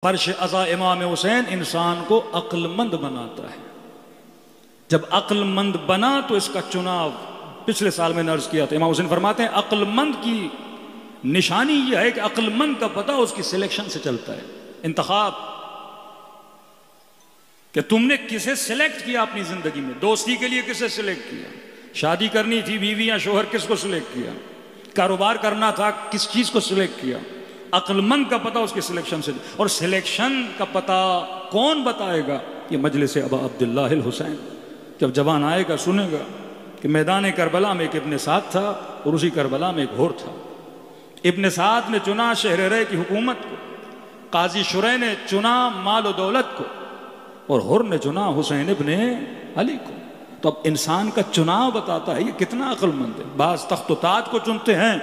فرش عزا امام حسین انسان کو عقل مند بناتا ہے. جب عقل مند بنا تو اس کا چناؤ، پچھلے سال میں نے عرض کیا تھا، امام حسین فرماتے ہیں عقل مند کی نشانی یہ ہے کہ عقل مند کا پتہ اس کی سلیکشن سے چلتا ہے. انتخاب کہ تم نے کسے سلیکٹ کیا اپنی زندگی میں، دوستی کے لیے کسے سلیکٹ کیا، شادی کرنی تھی بیوی یا شوہر کس کو سلیکٹ کیا، کاروبار کرنا تھا کس چیز کو سلیکٹ کیا. عقل مند کا پتہ اس کی سلیکشن سے، اور سلیکشن کا پتہ کون بتائے گا؟ یہ مجلس ابا عبداللہ الحسین. جب جوان آئے گا سنے گا کہ میدان کربلا میں ایک ابن سعد تھا اور اسی کربلا میں ایک ہور تھا. ابن سعد نے چنا شہر کی حکومت کو، قاضی شرح نے چنا مال و دولت کو، اور ہور نے چنا حسین ابن علی کو. تو اب انسان کا چناؤ بتاتا ہے یہ کتنا عقل مند ہے. بعض تخت و تاج کو چنتے ہیں،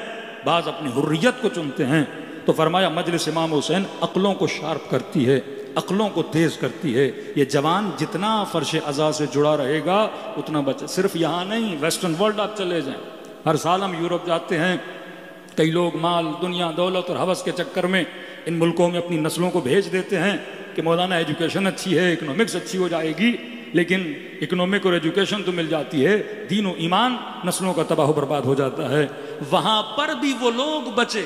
بعض اپنی حریت کو چنتے ہیں. تو فرمایا مجلس امام حسین عقلوں کو شارپ کرتی ہے، عقلوں کو تیز کرتی ہے. یہ جوان جتنا فرش عزا سے جڑا رہے گا اتنا بچہ. صرف یہاں نہیں، ویسٹرن ورلڈ آپ چلے جائیں، ہر سال ہم یورپ جاتے ہیں. کئی لوگ مال دنیا دولت اور ہوس کے چکر میں ان ملکوں میں اپنی نسلوں کو بھیج دیتے ہیں کہ مولانا ایجوکیشن اچھی ہے، اکنامکس اچھی ہو جائے گی. لیکن اکنامک اور ایجوکیشن تو مل جاتی ہے، دین و ایمان نسلوں کا تباہ و برباد ہو جاتا ہے. وہاں پر بھی وہ لوگ بچے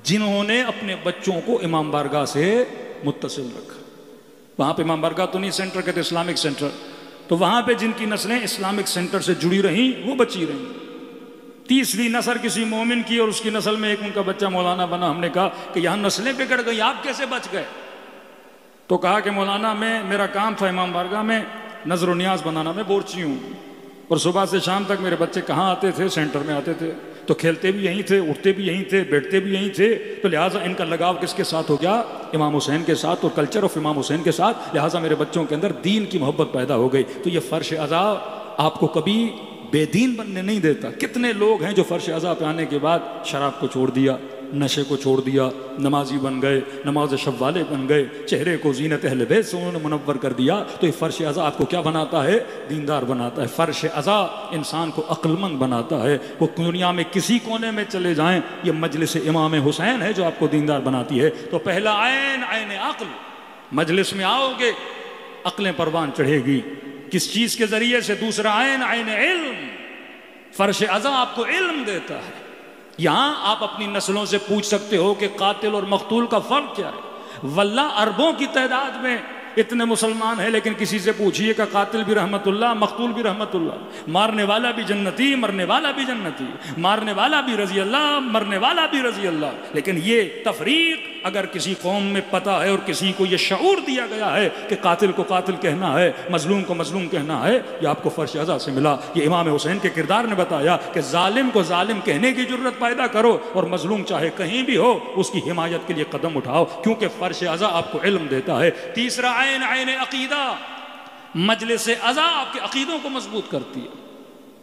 جنہوں نے اپنے بچوں کو امام بارگاہ سے متصل رکھا. وہاں پہ امام بارگاہ تو نہیں سینٹر کہتے، اسلامک سینٹر. تو وہاں پہ جن کی نسلیں اسلامک سینٹر سے جڑی رہیں وہ بچی رہیں. تیسری نسل کسی مومن کی اور اس کی نسل میں ایک ان کا بچہ مولانا بنا. ہم نے کہا کہ یہاں نسلیں بگڑ گئی، آپ کیسے بچ گئے؟ تو کہا کہ مولانا میرا کام تھا امام بارگاہ میں نظر و نیاز بنانا، میں بورچی ہوں، اور صبح سے شام تک میرے بچے کہاں آتے تھے؟ سینٹر میں آتے تھے. تو کھیلتے بھی یہیں تھے، اٹھتے بھی یہیں تھے، بیٹھتے بھی یہیں تھے. تو لہٰذا ان کا لگاؤ کس کے ساتھ ہو گیا؟ امام حسین کے ساتھ، اور کلچر آف امام حسین کے ساتھ. لہٰذا میرے بچوں کے اندر دین کی محبت پیدا ہو گئی. تو یہ فرش عزا آپ کو کبھی بے دین بننے نہیں دیتا. کتنے لوگ ہیں جو فرش عزا پہ آنے کے بعد شراب کو چھوڑ دیا، نشے کو چھوڑ دیا، نمازی بن گئے، نماز شب والے بن گئے، چہرے کو زینت اہل بیت سے انہوں نے منور کر دیا. تو یہ فرش عزا آپ کو کیا بناتا ہے؟ دیندار بناتا ہے. فرش عزا انسان کو عقل مند بناتا ہے. وہ دنیا میں کسی کونے میں چلے جائیں، یہ مجلس امام حسین ہے جو آپ کو دیندار بناتی ہے. تو پہلا عین عقل. مجلس میں آؤ گے عقلیں پروان چڑھے گی. کس چیز کے ذریعے سے؟ دوسرا عین علم. فرش عزا آپ کو علم دیتا ہے. یہاں آپ اپنی نسلوں سے پوچھ سکتے ہو کہ قاتل اور مقتول کا فرق کیا ہے. واللہ اربوں کی تعداد میں اتنے مسلمان ہیں، لیکن کسی سے پوچھئے کہ قاتل بھی رحمت اللہ، مقتول بھی رحمت اللہ، مارنے والا بھی جنتی، مرنے والا بھی جنتی، مارنے والا بھی رضی اللہ، مرنے والا بھی رضی اللہ. لیکن یہ تفریق اگر کسی قوم میں پتہ ہے اور کسی کو یہ شعور دیا گیا ہے کہ قاتل کو قاتل کہنا ہے، مظلوم کو مظلوم کہنا ہے، یہ آپ کو فرش عزا سے ملا. یہ امام حسین کے کردار نے بتایا کہ ظالم کو ظالم کہنے کی جرت پیدا کرو، اور مظلوم چاہے کہیں بھی ہو اس کی حمایت کے لیے قدم اٹھاؤ، کیونکہ فرش عزا آپ کو علم دیتا ہے. تیسرا عین عقیدہ. مجلس عزا آپ کے عقیدوں کو مضبوط کرتی ہے.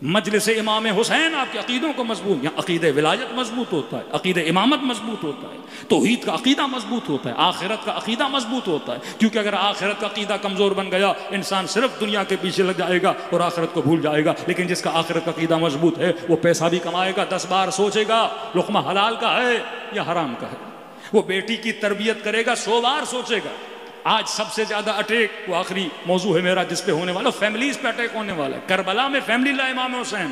مجلس امام حسین آپ کے عقیدوں کو مضبوط، یہاں عقیدہ ولایت مضبوط ہوتا ہے، عقیدہ امامت مضبوط ہوتا ہے، توحید کا عقیدہ مضبوط ہوتا ہے، آخرت کا عقیدہ مضبوط ہوتا ہے. کیونکہ اگر آخرت کا عقیدہ کمزور بن گیا انسان صرف دنیا کے پیچھے لگ جائے گا اور آخرت کو بھول جائے گا. لیکن جس کا آخرت کا عقیدہ مضبوط ہے وہ پیسہ بھی کمائے گا، 10 بار سوچے گا لقمہ حلال کا ہے یا حرام کا ہے. وہ بیٹی کی تربیت کرے گا 100 بار سوچے گا. آج سب سے زیادہ اٹیک، وہ آخری موضوع ہے میرا جس پہ ہونے والا، فیملیز پہ اٹیک ہونے والا ہے. کربلا میں فیملی لا امام حسین.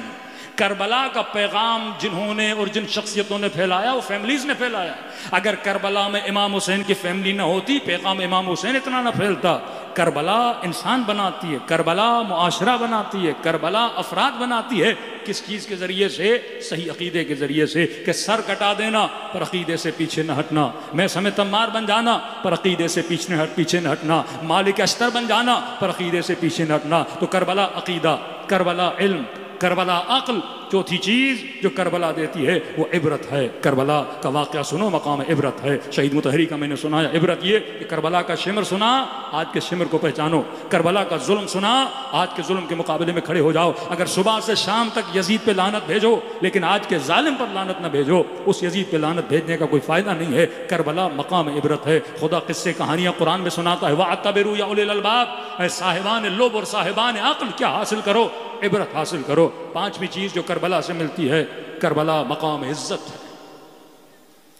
کربلا کا پیغام جنہوں نے اور جن شخصیتوں نے پھیلایا وہ فیملیز نے پھیلایا. اگر کربلا میں امام حسین کی فیملی نہ ہوتی پیغام امام حسین اتنا نہ پھیلتا. کربلا انسان بناتی ہے، کربلا معاشرہ بناتی ہے، کربلا افراد بناتی ہے. کس چیز کے ذریعے سے؟ صحیح عقیدے کے ذریعے سے، کہ سر کٹا دینا پر عقیدے سے پیچھے نہ ہٹنا، میں سمے تمار بن جانا پر عقیدے سے پیچھے نہ ہٹنا، مالک اشتر بن جانا پر عقیدے سے پیچھے نہ ہٹنا. تو کربلا عقیدہ، کربلا علم، کربلا عقل. چوتھی چیز جو کربلا دیتی ہے وہ عبرت ہے. کربلا کا واقعہ سنو، مقام عبرت ہے. شہید مطہری کا میں نے سنایا. عبرت یہ کہ کربلا کا شمر سنا، آج کے شمر کو پہچانو. کربلا کا ظلم سنا، آج کے ظلم کے مقابلے میں کھڑے ہو جاؤ. اگر صبح سے شام تک یزید پہ لعنت بھیجو لیکن آج کے ظالم پر لعنت نہ بھیجو، اس یزید پہ لعنت بھیجنے کا کوئی فائدہ نہیں ہے. کربلا مقام عبرت ہے. خدا قصے کہانیاں قرآن میں سناتا ہے. وَاعْتَبِرُوا يَا أُولِي الْأَلْبَابِ، اے صاحبان لب اور صاحبان عقل، کیا حاصل کرو؟ عبرت حاصل کرو. پانچویں چیز جو کربلا سے ملتی ہے، کربلا مقام عزت ہے.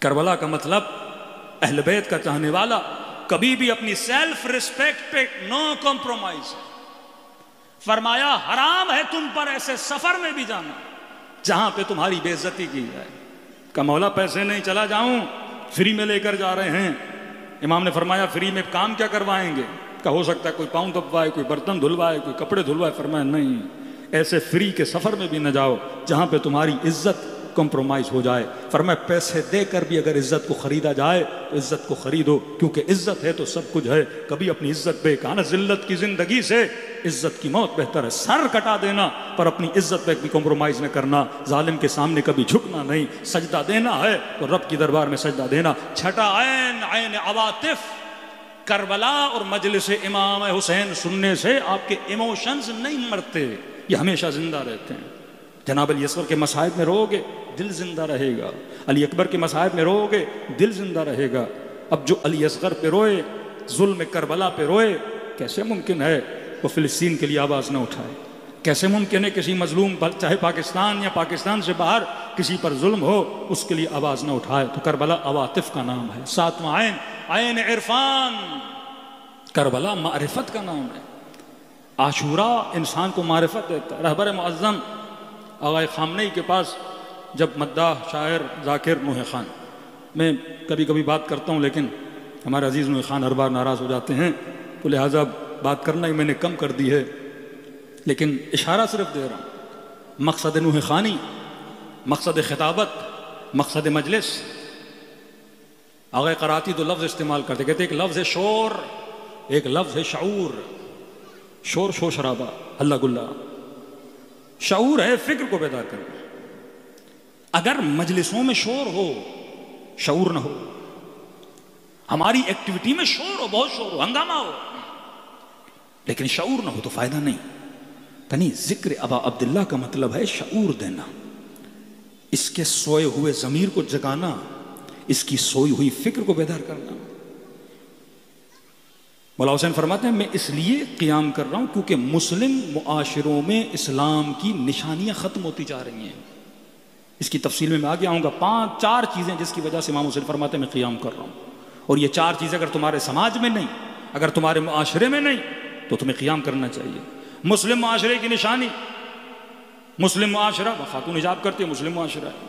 کربلا کا مطلب اہل بیت کا چاہنے والا کبھی بھی اپنی سیلف ریسپیکٹ پہ نو کمپرومائز ہے. فرمایا حرام ہے تم پر ایسے سفر میں بھی جانا جہاں پہ تمہاری بے عزتی کی جائے. کہ مولا پیسے نہیں, چلا جاؤں, فری میں لے کر جا رہے ہیں. امام نے فرمایا فری میں کام کیا کروائیں گے؟ کہ ہو سکتا ہے کوئی پاؤں دبوائے, کوئی برتن دھلوائے, کوئی کپڑے دھلوائے. فرمایا نہیں, ایسے فری کے سفر میں بھی نہ جاؤ جہاں پہ تمہاری عزت کمپرومائز ہو جائے. فرمایا پیسے دے کر بھی اگر عزت کو خریدا جائے تو عزت کو خریدو, کیونکہ عزت ہے تو سب کچھ ہے. کبھی اپنی عزت پہ کہنا ذلت کی زندگی سے عزت کی موت بہتر ہے. سر کٹا دینا پر اپنی عزت پہ بھی کمپرومائز نہ کرنا. ظالم کے سامنے کبھی جھکنا نہیں. سجدہ دینا ہے تو رب کی دربار میں سجدہ دینا. چھٹا عین, عین عواطف. کربلا اور مجلس امام حسین سننے سے آپ کے ایموشنز نہیں مرتے, یہ ہمیشہ زندہ رہتے ہیں. جناب علی اصغر کے مصائب میں رو گے دل زندہ رہے گا, علی اکبر کے مصائب میں رو گے دل زندہ رہے گا. اب جو علی اصغر پہ روئے, ظلم کربلا پہ روئے, کیسے ممکن ہے وہ فلسطین کے لیے آواز نہ اٹھائے؟ کیسے ممکن ہے کسی مظلوم چاہے پاکستان یا پاکستان سے باہر کسی پر ظلم ہو اس کے لیے آواز نہ اٹھائے؟ تو کربلا عواطف کا نام ہے. ساتواں عین, عین عرفان. کربلا معرفت کا نام ہے. عاشورہ انسان کو معرفت دیتا ہے. رہبر معظم آغا خامنئی کے پاس جب مداح شاعر ذاکر نوح خان, میں کبھی کبھی بات کرتا ہوں لیکن ہمارے عزیز نوح خان ہر بار ناراض ہو جاتے ہیں, تو لہٰذا بات کرنا ہی میں نے کم کر دی ہے, لیکن اشارہ صرف دے رہا ہوں. مقصد نوح خانی, مقصد خطابت, مقصد مجلس. آغا قراتی تو لفظ استعمال کرتے, کہتے ایک لفظ ہے شور, ایک لفظ ہے شعور. شور شور شرابہ ہلہ گلہ, شعور ہے فکر کو بیدار کرنا. اگر مجلسوں میں شور ہو, شعور نہ ہو, ہماری ایکٹیویٹی میں شور ہو, بہت شور ہو, ہنگامہ ہو, لیکن شعور نہ ہو تو فائدہ نہیں. یعنی ذکر ابا عبداللہ کا مطلب ہے شعور دینا, اس کے سوئے ہوئے ضمیر کو جگانا, اس کی سوئی ہوئی فکر کو بیدار کرنا. مولا حسین فرماتے ہیں میں اس لیے قیام کر رہا ہوں کیونکہ مسلم معاشروں میں اسلام کی نشانیاں ختم ہوتی جا رہی ہیں. اس کی تفصیل میں آگے آؤں گا. 4 چیزیں جس کی وجہ سے امام حسین فرماتے ہیں میں قیام کر رہا ہوں, اور یہ 4 چیزیں اگر تمہارے سماج میں نہیں, اگر تمہارے معاشرے میں نہیں, تو تمہیں قیام کرنا چاہیے. مسلم معاشرے کی نشانی, مسلم معاشرہ, خاتون حجاب کرتی ہے, مسلم معاشرہ ہے.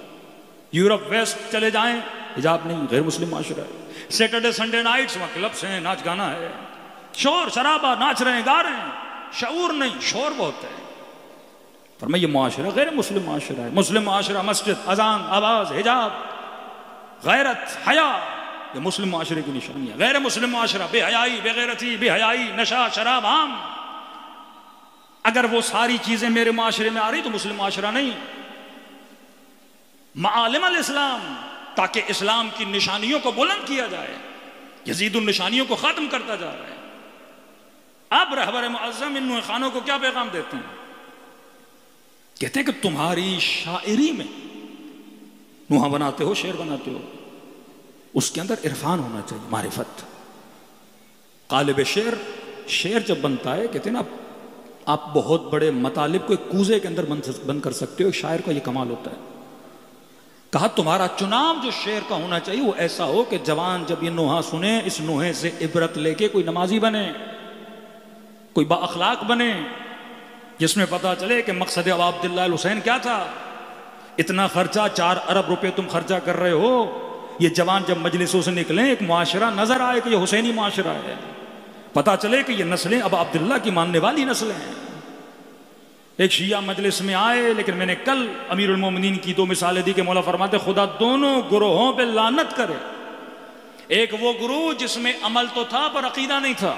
یورپ ویسٹ چلے جائیں, حجاب نہیں, غیر مسلم معاشرہ ہے. سیٹرڈے سنڈے نائٹس وہاں کلبس ہیں, ناچ گانا ہے, شور شرابہ, ناچ رہے ہیں, گا رہے ہیں. شعور نہیں, شور بہت ہے. فرمایا یہ معاشرہ غیر مسلم معاشرہ ہے. مسلم معاشرہ مسجد, اذان, آواز, حجاب, غیرت, حیا, یہ مسلم معاشرے کی نشانی ہے. غیر مسلم معاشرہ بے حیائی, بے غیرتی, بے حیائی, نشہ, شراب عام. اگر وہ ساری چیزیں میرے معاشرے میں آ رہی تو مسلم معاشرہ نہیں. معالم الاسلام, تاکہ اسلام کی نشانیوں کو بلند کیا جائے. یزید النشانیوں کو ختم کرتا جا رہا ہے. اب رہبر معظم ان نوح خانوں کو کیا پیغام دیتے ہیں؟ کہتے ہیں کہ تمہاری شاعری میں, نوحہ بناتے ہو, شعر بناتے ہو, اس کے اندر عرفان ہونا چاہیے, معرفت. قالب شعر, شعر جب بنتا ہے کہتے ہیں نا آپ بہت بڑے مطالب کو ایک کوزے کے اندر بند کر سکتے ہو. ایک شاعر کا یہ کمال ہوتا ہے. کہا تمہارا چناؤ جو شعر کا ہونا چاہیے وہ ایسا ہو کہ جوان جب یہ نوحہ سنے اس نوحے سے عبرت لے کے کوئی نمازی بنے, کوئی با اخلاق بنے, جس میں پتا چلے کہ مقصد ابا عبداللہ الحسین کیا تھا. اتنا خرچہ, 4 ارب روپے تم خرچہ کر رہے ہو. یہ جوان جب مجلسوں سے نکلیں ایک معاشرہ نظر آئے کہ یہ حسینی معاشرہ ہے, پتا چلے کہ یہ نسلیں ابا عبداللہ کی ماننے والی نسلیں ہیں. ایک شیعہ مجلس میں آئے, لیکن میں نے کل امیر المومنین کی 2 مثالیں دی کہ مولا فرماتے خدا دونوں گروہوں پہ لعنت کرے. ایک وہ گروہ جس میں عمل تو تھا پر عقیدہ نہیں تھا,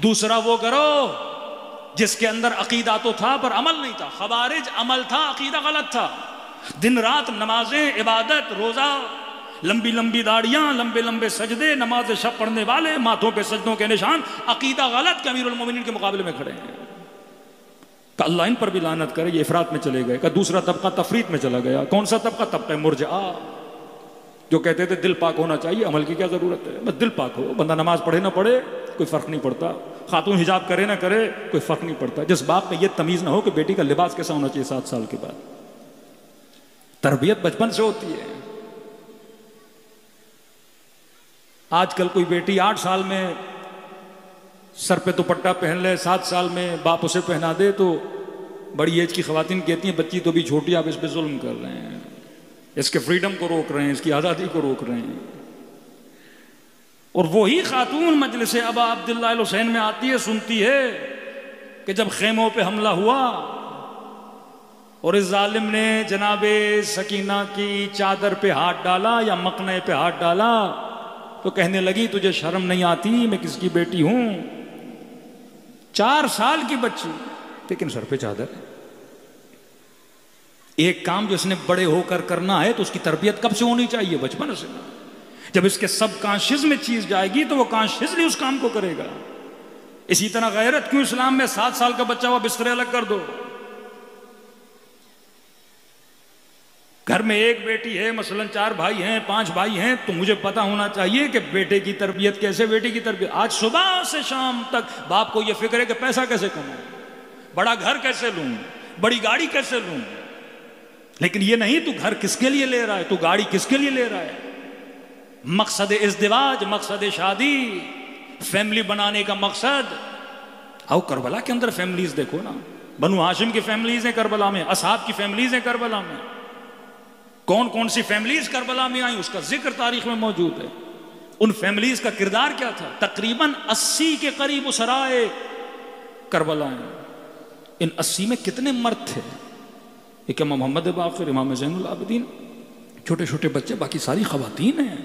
دوسرا وہ گروہ جس کے اندر عقیدہ تو تھا پر عمل نہیں تھا. خوارج عمل تھا, عقیدہ غلط تھا. دن رات نمازیں, عبادت, روزہ, لمبی لمبی داڑیاں, لمبے لمبے سجدے, نماز شب پڑھنے والے, ماتھوں پہ سجدوں کے نشان, عقیدہ غلط کہ امیر المومنین کے مقابلے میں کھڑے ہیں. کہ اللہ ان پر بھی لعنت کرے, یہ افراط میں چلے گئے. کہ دوسرا طبقہ تفریط میں چلا گیا. کون سا طبقہ؟ طبقہ مرجعہ, جو کہتے تھے دل پاک ہونا چاہیے, عمل کی کیا ضرورت ہے, بس دل پاک ہو, بندہ نماز پڑھے نہ پڑھے کوئی فرق نہیں پڑتا, خاتون حجاب کرے نہ کرے کوئی فرق نہیں پڑتا. جس باپ میں یہ تمیز نہ ہو کہ بیٹی کا لباس کیسا ہونا چاہیے 7 سال کے بعد. تربیت بچپن سے ہوتی ہے. آج کل کوئی بیٹی 8 سال میں سر پہ دوپٹہ پہن لے، 7 سال میں باپ اسے پہنا دے تو بڑی ایج کی خواتین کہتی ہیں بچی تو بھی چھوٹی، آپ اس پہ ظلم کر رہے ہیں، اس کے فریڈم کو روک رہے ہیں، اس کی آزادی کو روک رہے ہیں۔ اور وہی خاتون مجلس ابا عبداللہ الحسین میں آتی ہے، سنتی ہے کہ جب خیموں پہ حملہ ہوا اور اس ظالم نے جناب سکینہ کی چادر پہ ہاتھ ڈالا یا مقنعے پہ ہاتھ ڈالا تو کہنے لگی تجھے شرم نہیں آتی، میں کس کی بیٹی ہوں؟ 4 سال کی بچی لیکن سر پہ چادر ہے۔ ایک کام جو اس نے بڑے ہو کر کرنا ہے تو اس کی تربیت کب سے ہونی چاہیے؟ بچپن سے۔ جب اس کے سب کانشیس میں چیز جائے گی تو وہ کانشیسلی اس کام کو کرے گا۔ اسی طرح غیرت کیوں اسلام میں 7 سال کا بچہ ہوا بسترے الگ کر دو؟ گھر میں ایک بیٹی ہے، مثلا 4 بھائی ہیں، 5 بھائی ہیں، تو مجھے پتا ہونا چاہیے کہ بیٹے کی تربیت کیسے، بیٹی کی تربیت۔ آج صبح سے شام تک باپ کو یہ فکر ہے کہ پیسہ کیسے کماؤں، بڑا گھر کیسے لوں، بڑی گاڑی کیسے لوں، لیکن یہ نہیں تو گھر کس کے لیے لے رہا ہے، تو گاڑی کس کے لیے لے رہا ہے۔ مقصد ازدواج، مقصد شادی، فیملی بنانے کا مقصد۔ آؤ کربلا کے اندر فیملیز دیکھو نا، بنو ہاشم کی فیملیز ہیں کربلا میں، اصحاب کی فیملیز ہیں کربلا میں، کون کون سی فیملیز کربلا میں آئیں اس کا ذکر تاریخ میں موجود ہے۔ ان فیملیز کا کردار کیا تھا؟ تقریباً 80 کے قریب اسرائے کربلا ہیں۔ ان 80 میں کتنے مرد تھے؟ ایک امام محمد باقر، امام زین العابدین، چھوٹے چھوٹے بچے، باقی ساری خواتین ہیں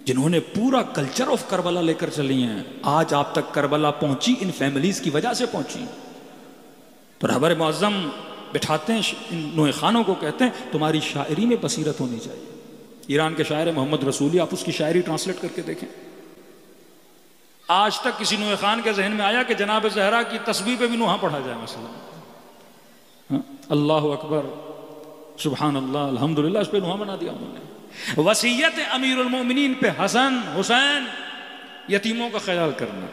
جنہوں نے پورا کلچر آف کربلا لے کر چلی ہیں۔ آج آپ تک کربلا پہنچی ان فیملیز کی وجہ سے پہنچی۔ تو رہبر معظم بٹھاتے ہیں ان نوح خانوں کو، کہتے ہیں تمہاری شاعری میں بصیرت ہونی چاہیے۔ ایران کے شاعر محمد رسولی، آپ اس کی شاعری ٹرانسلیٹ کر کے دیکھیں۔ آج تک کسی نوح خان کے ذہن میں آیا کہ جناب زہرا کی تسبیح پہ بھی نوحہ پڑھا جائے مثلا؟ اللہ اکبر، سبحان اللہ، الحمدللہ، اس پہ نوحہ بنا دیا انہوں نے۔ وصیت امیر المومنین پہ حسن حسین، یتیموں کا خیال کرنا،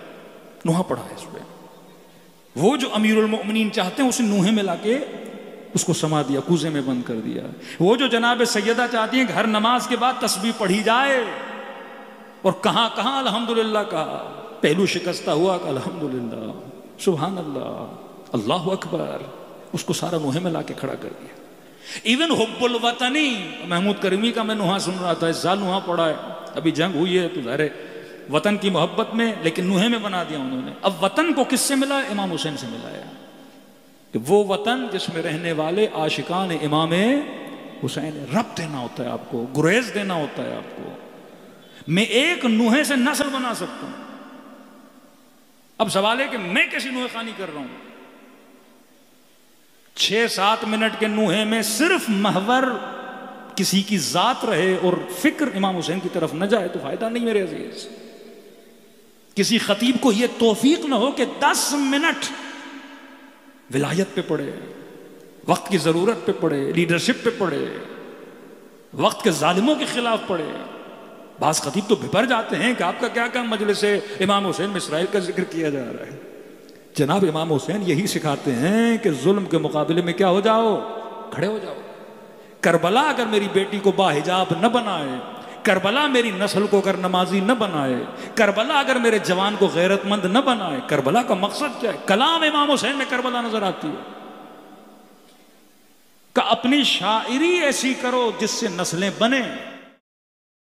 نوحہ پڑھا ہے اس پہ۔ وہ جو امیر المؤمنین چاہتے ہیں اسے نوحے میں لا کے اس کو سما دیا، کوزے میں بند کر دیا۔ وہ جو جناب سیدہ چاہتی ہیں کہ ہر نماز کے بعد تسبیح پڑھی جائے، اور کہاں کہاں الحمدللہ کہا، پہلو شکستہ ہوا کہ الحمدللہ، سبحان اللہ، اللہ اکبر، اس کو سارا نوحے میں لا کے کھڑا کر دیا۔ ایون حب الوطنی، محمود کریمی کا میں نوحہ سن رہا تھا، اس سال نوحہ پڑھا ہے، ابھی جنگ ہوئی ہے تو ظاہر ہے وطن کی محبت میں، لیکن نوحے میں بنا دیا انہوں نے۔ اب وطن کو کس سے ملا؟ امام حسین سے ملایا، کہ وہ وطن جس میں رہنے والے عاشقان امام حسین، رب دینا ہوتا ہے آپ کو، گریز دینا ہوتا ہے آپ کو۔ میں ایک نوحے سے نسل بنا سکتا ہوں۔ اب سوال ہے کہ میں کیسی نوحہ خانی کر رہا ہوں؟ 6-7 منٹ کے نوحے میں صرف محور کسی کی ذات رہے اور فکر امام حسین کی طرف نہ جائے تو فائدہ نہیں میرے عزیز۔ کسی خطیب کو یہ توفیق نہ ہو کہ 10 منٹ ولایت پہ پڑے، وقت کی ضرورت پہ پڑے، لیڈرشپ پہ پڑے، وقت کے ظالموں کے خلاف پڑے۔ بعض خطیب تو بھپر جاتے ہیں کہ آپ کا کیا کام مجلس امام حسین میں اسرائیل کا ذکر کیا جا رہا ہے۔ جناب امام حسین یہی سکھاتے ہیں کہ ظلم کے مقابلے میں کیا ہو جاؤ؟ کھڑے ہو جاؤ۔ کربلا اگر میری بیٹی کو باحجاب نہ بنائے، کربلا میری نسل کو اگر نمازی نہ بنائے، کربلا اگر میرے جوان کو غیرت مند نہ بنائے، کربلا کا مقصد کیا ہے؟ کلام امام حسین میں کربلا نظر آتی ہے کہ اپنی شاعری ایسی کرو جس سے نسلیں بنیں۔